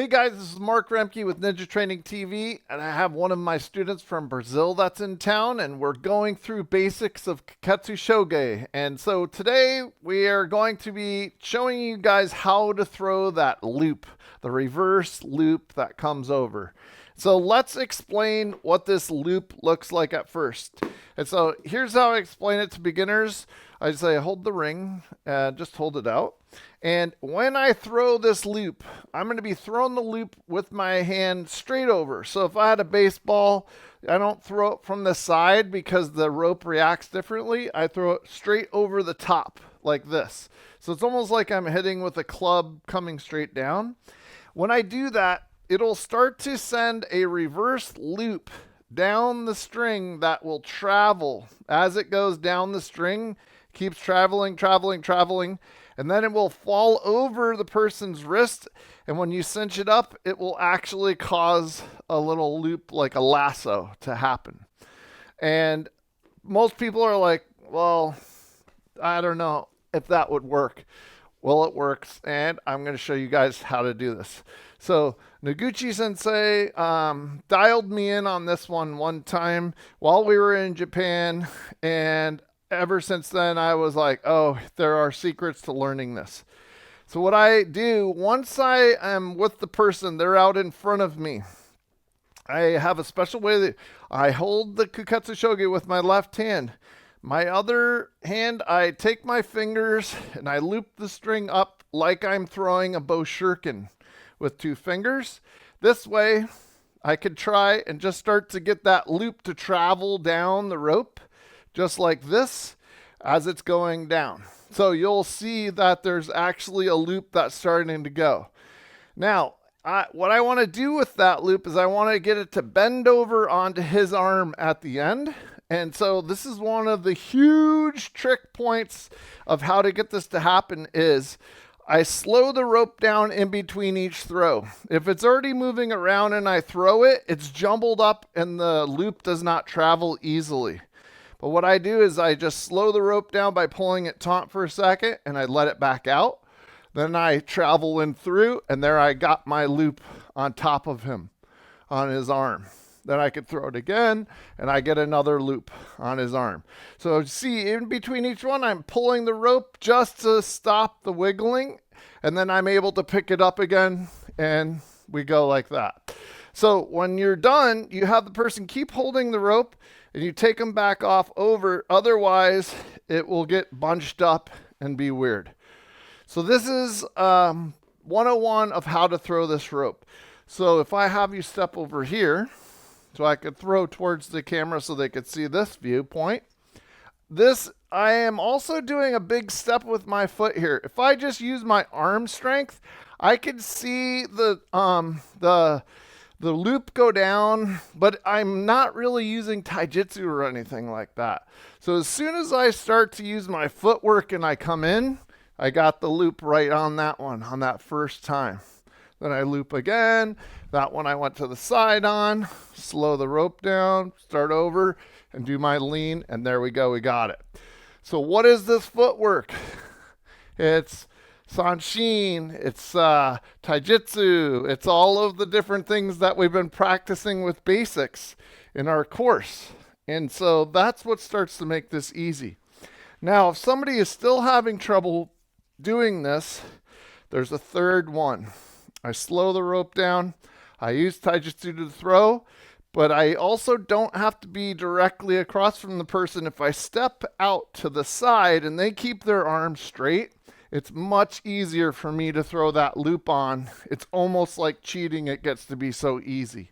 Hey guys, this is Mark Roemke with Ninja Training TV, and I have one of my students from Brazil that's in town, and we're going through basics of Kyoketsu Shoge. And so today we are going to be showing you guys how to throw that loop, the reverse loop that comes over. So let's explain what this loop looks like at first. And so here's how I explain it to beginners. I say hold the ring, just hold it out. And when I throw this loop, I'm going to be throwing the loop with my hand straight over. So if I had a baseball, I don't throw it from the side because the rope reacts differently. I throw it straight over the top like this. So it's almost like I'm hitting with a club coming straight down. When I do that, it'll start to send a reverse loop down the string that will travel as it goes down the string, keeps traveling, and then it will fall over the person's wrist. And when you cinch it up, it will actually cause a little loop like a lasso to happen. And most people are like, well, I don't know if that would work. Well, it works, and I'm going to show you guys how to do this. So Noguchi Sensei dialed me in on this one time while we were in Japan, and ever since then I was like, oh, there are secrets to learning this. So what I do, once I am with the person, they're out in front of me, I have a special way that I hold the Kyoketsu Shoge with my left hand. My other hand, I take my fingers and I loop the string up like I'm throwing a bow shuriken with two fingers. This way, I could try and just start to get that loop to travel down the rope, just like this, as it's going down. So you'll see that there's actually a loop that's starting to go. Now, what I want to do with that loop is I want to get it to bend over onto his arm at the end. And so this is one of the huge trick points of how to get this to happen is I slow the rope down in between each throw. If it's already moving around and I throw it, it's jumbled up and the loop does not travel easily. But what I do is I just slow the rope down by pulling it taut for a second and I let it back out. Then I travel in through and there I got my loop on top of him on his arm. Then I could throw it again, and I get another loop on his arm. So see, in between each one, I'm pulling the rope just to stop the wiggling, and then I'm able to pick it up again, and we go like that. So when you're done, you have the person keep holding the rope, and you take them back off over. Otherwise, it will get bunched up and be weird. So this is 101 of how to throw this rope. So if I have you step over here, so I could throw towards the camera so they could see this viewpoint. This, I am also doing a big step with my foot here. If I just use my arm strength, I could see the loop go down, but I'm not really using taijutsu or anything like that. So as soon as I start to use my footwork and I come in, I got the loop right on that one, on that first time. Then I loop again. That one I went to the side on, slow the rope down, start over, and do my lean, and there we go, we got it. So what is this footwork? It's sanshin, it's taijutsu, it's all of the different things that we've been practicing with basics in our course. And so that's what starts to make this easy. Now, if somebody is still having trouble doing this, there's a third one. I slow the rope down. I use taijutsu to throw, but I also don't have to be directly across from the person. If I step out to the side and they keep their arms straight, it's much easier for me to throw that loop on. It's almost like cheating. It gets to be so easy.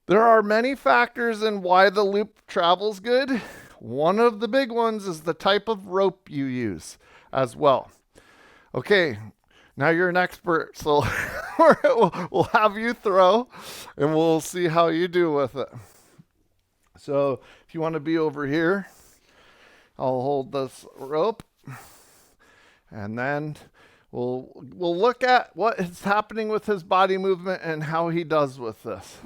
There are many factors in why the loop travels good. One of the big ones is the type of rope you use as well. Okay. Now you're an expert, so we'll have you throw, and we'll see how you do with it. So if you want to be over here, I'll hold this rope, and then we'll look at what is happening with his body movement and how he does with this.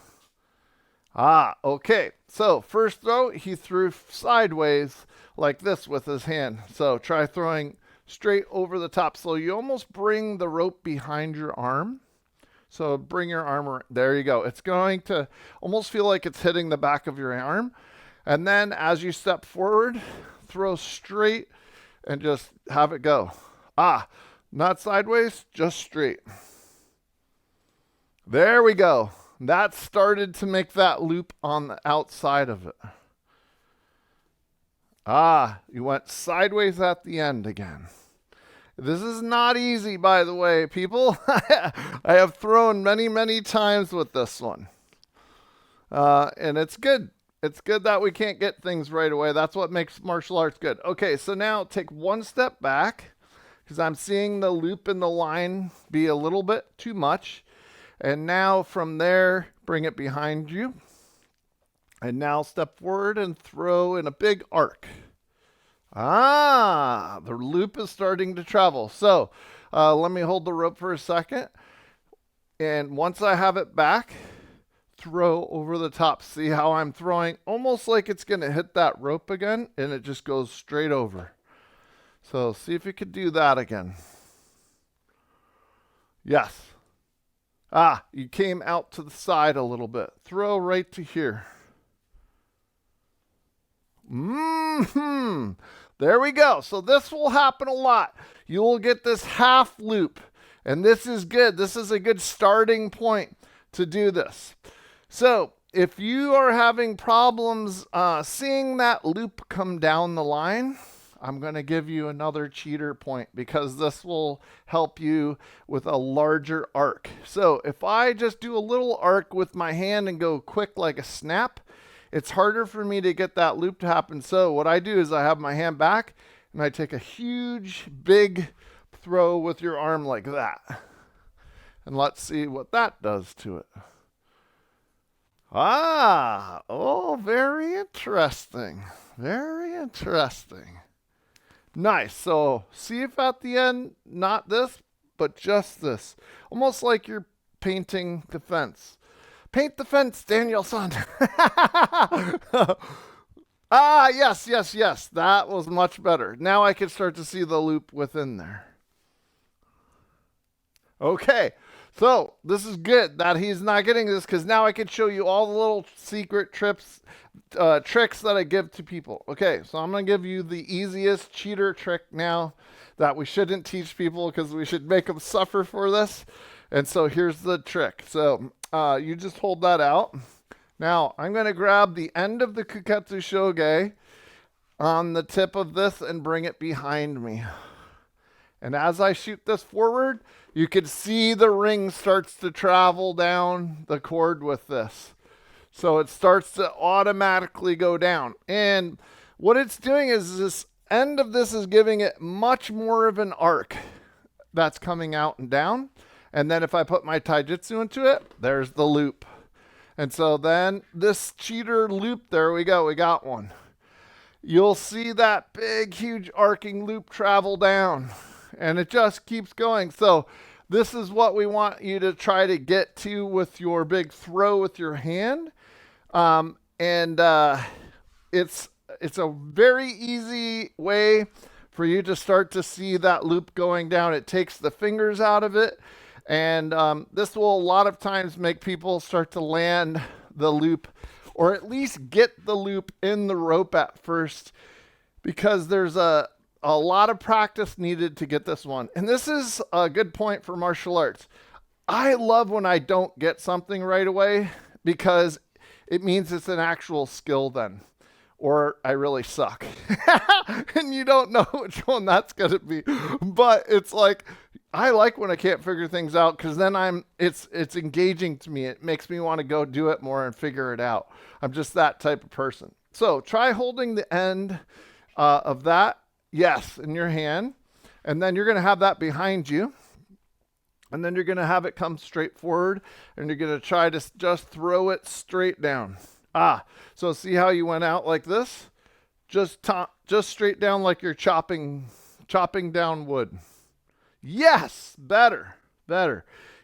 Okay. So first throw, he threw sideways like this with his hand. So try throwing straight over the top. So you almost bring the rope behind your arm So bring your arm around. There you go. It's going to almost feel like it's hitting the back of your arm. And then as you step forward, throw straight and just have it go. Not sideways, just straight. There we go. That started to make that loop on the outside of it. You went sideways at the end again. This is not easy, by the way, people. I have thrown many, many times with this one. And it's good. It's good that we can't get things right away. That's what makes martial arts good. Okay, so now take one step back because I'm seeing the loop in the line be a little bit too much. And now from there, bring it behind you. And now step forward and throw in a big arc. The loop is starting to travel. So let me hold the rope for a second. And once I have it back, throw over the top. See how I'm throwing? Almost like it's going to hit that rope again, and it just goes straight over. So see if you could do that again. Yes. You came out to the side a little bit. Throw right to here. There we go. So this will happen a lot. You will get this half loop, and this is good. This is a good starting point to do this. So if you are having problems seeing that loop come down the line, I'm going to give you another cheater point because this will help you with a larger arc. So if I just do a little arc with my hand and go quick like a snap, it's harder for me to get that loop to happen. So what I do is I have my hand back and I take a huge, big throw with your arm like that. And let's see what that does to it. Very interesting. Very interesting. Nice. So see if at the end, not this, but just this. Almost like you're painting the fence. Paint the fence, Daniel-san. Yes. That was much better. Now I can start to see the loop within there. Okay. So this is good that he's not getting this because now I can show you all the little secret tricks that I give to people. Okay, so I'm going to give you the easiest cheater trick now that we shouldn't teach people because we should make them suffer for this. And so here's the trick. So you just hold that out. Now I'm going to grab the end of the Kyoketsu Shoge on the tip of this and bring it behind me. And as I shoot this forward, you can see the ring starts to travel down the cord with this. So it starts to automatically go down. And what it's doing is this end of this is giving it much more of an arc that's coming out and down. And then if I put my taijutsu into it, there's the loop. And so then this cheater loop, there we go, we got one. You'll see that big, huge arcing loop travel down. And it just keeps going. So this is what we want you to try to get to with your big throw with your hand. It's a very easy way for you to start to see that loop going down. It takes the fingers out of it. And this will a lot of times make people start to land the loop or at least get the loop in the rope at first because there's a lot of practice needed to get this one. And this is a good point for martial arts. I love when I don't get something right away because it means it's an actual skill then. Or I really suck. And you don't know which one that's going to be. But it's like, I like when I can't figure things out because then it's engaging to me. It makes me want to go do it more and figure it out. I'm just that type of person. So try holding the end of that. Yes, in your hand. And then you're going to have that behind you. And then you're going to have it come straight forward. And you're going to try to just throw it straight down. So see how you went out like this? Just straight down like you're chopping down wood. Yes, better.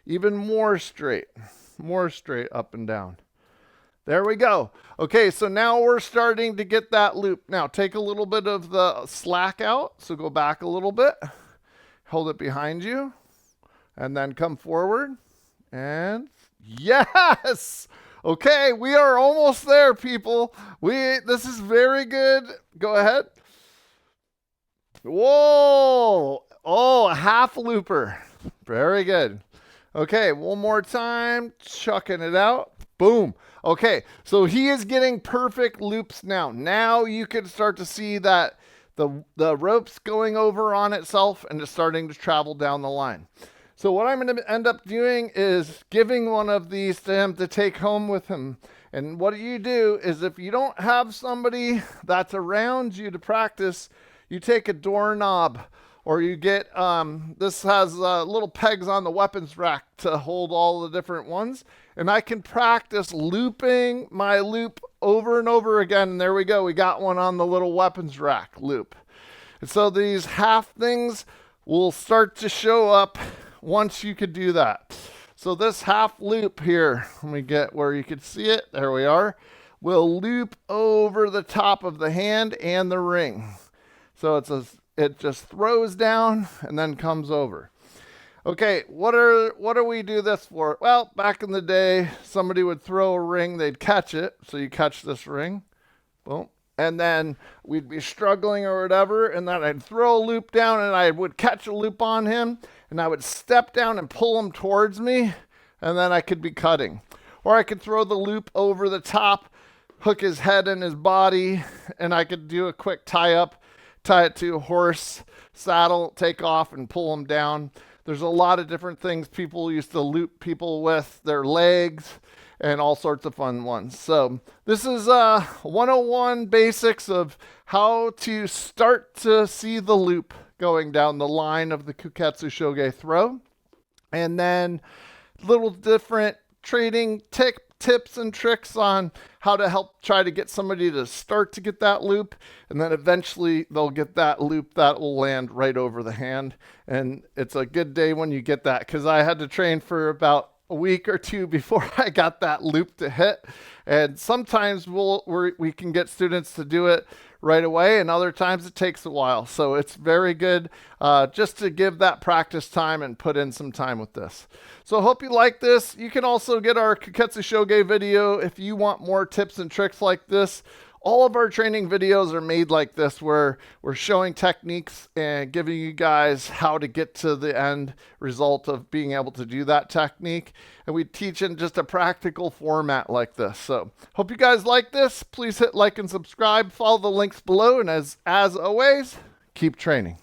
Even more straight up and down. There we go. Okay, so now we're starting to get that loop. Now take a little bit of the slack out. So go back a little bit. Hold it behind you. And then come forward. And yes! Okay, we are almost there, people. This is very good. Go ahead. Whoa! Oh, a half looper. Very good. Okay, one more time. Chucking it out. Boom. Okay, so he is getting perfect loops now. Now you can start to see that the rope's going over on itself and it's starting to travel down the line. So what I'm going to end up doing is giving one of these to him to take home with him. And what you do is if you don't have somebody that's around you to practice, you take a doorknob or you get, this has little pegs on the weapons rack to hold all the different ones. And I can practice looping my loop over and over again. And there we go. We got one on the little weapons rack loop. And so these half things will start to show up once you could do that. So this half loop here, let me get where you can see it. There we are. Will loop over the top of the hand and the ring. So it just throws down and then comes over. Okay, what do we do this for? Well, back in the day, somebody would throw a ring, they'd catch it. So you catch this ring, boom. And then we'd be struggling or whatever, and then I'd throw a loop down and I would catch a loop on him, and I would step down and pull him towards me, and then I could be cutting. Or I could throw the loop over the top, hook his head and his body, and I could do a quick tie up, tie it to a horse, saddle, take off and pull him down. There's a lot of different things people used to loop people with, their legs, and all sorts of fun ones. So this is 101 basics of how to start to see the loop going down the line of the Kyoketsu Shoge throw. And then little different training tips and tricks on how to help try to get somebody to start to get that loop. And then eventually they'll get that loop that will land right over the hand. And it's a good day when you get that, because I had to train for about a week or two before I got that loop to hit. And sometimes we can get students to do it right away, and other times it takes a while. So it's very good just to give that practice time and put in some time with this. So I hope you like this. You can also get our Kyoketsu Shoge video if you want more tips and tricks like this. All of our training videos are made like this, where we're showing techniques and giving you guys how to get to the end result of being able to do that technique. And we teach in just a practical format like this. So hope you guys like this. Please hit like and subscribe. Follow the links below. And as always, keep training.